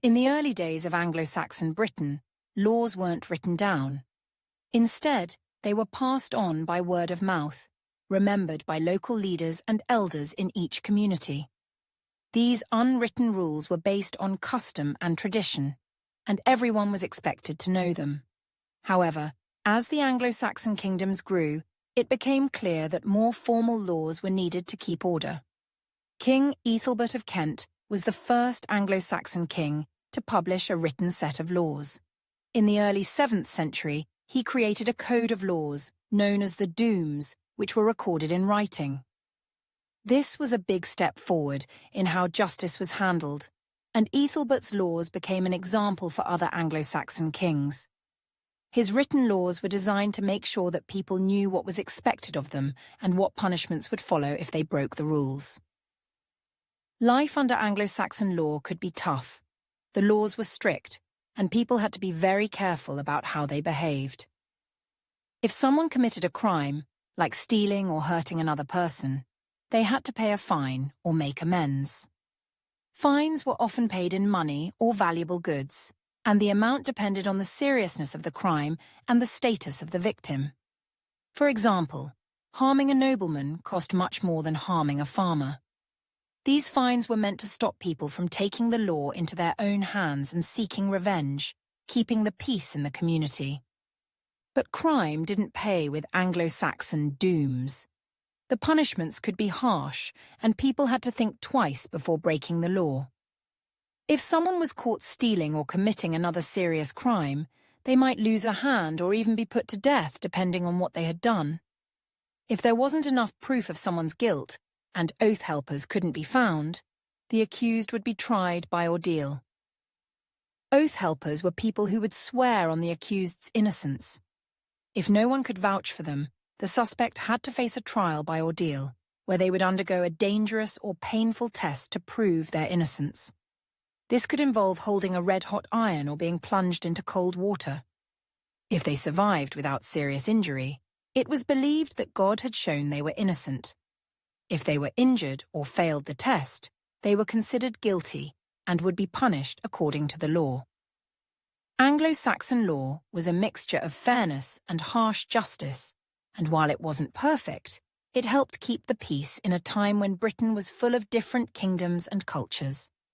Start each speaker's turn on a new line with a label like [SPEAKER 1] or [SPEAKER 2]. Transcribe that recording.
[SPEAKER 1] In the early days of Anglo-Saxon Britain, laws weren't written down. Instead, they were passed on by word of mouth, remembered by local leaders and elders in each community. These unwritten rules were based on custom and tradition, and everyone was expected to know them. However, as the Anglo-Saxon kingdoms grew, it became clear that more formal laws were needed to keep order. King Ethelbert of Kent was the first Anglo-Saxon king to publish a written set of laws. In the early 7th century, he created a code of laws known as the Dooms, which were recorded in writing. This was a big step forward in how justice was handled, and Ethelbert's laws became an example for other Anglo-Saxon kings. His written laws were designed to make sure that people knew what was expected of them and what punishments would follow if they broke the rules. Life under Anglo-Saxon law could be tough. The laws were strict, and people had to be very careful about how they behaved. If someone committed a crime, like stealing or hurting another person, they had to pay a fine or make amends. Fines were often paid in money or valuable goods, and the amount depended on the seriousness of the crime and the status of the victim. For example, harming a nobleman cost much more than harming a farmer. These fines were meant to stop people from taking the law into their own hands and seeking revenge, keeping the peace in the community. But crime didn't pay with Anglo-Saxon dooms. The punishments could be harsh, and people had to think twice before breaking the law. If someone was caught stealing or committing another serious crime, they might lose a hand or even be put to death depending on what they had done. If there wasn't enough proof of someone's guilt, and oath helpers couldn't be found, the accused would be tried by ordeal. Oath helpers were people who would swear on the accused's innocence. If no one could vouch for them, the suspect had to face a trial by ordeal, where they would undergo a dangerous or painful test to prove their innocence. This could involve holding a red-hot iron or being plunged into cold water. If they survived without serious injury, it was believed that God had shown they were innocent. If they were injured or failed the test, they were considered guilty and would be punished according to the law. Anglo-Saxon law was a mixture of fairness and harsh justice, and while it wasn't perfect, it helped keep the peace in a time when Britain was full of different kingdoms and cultures.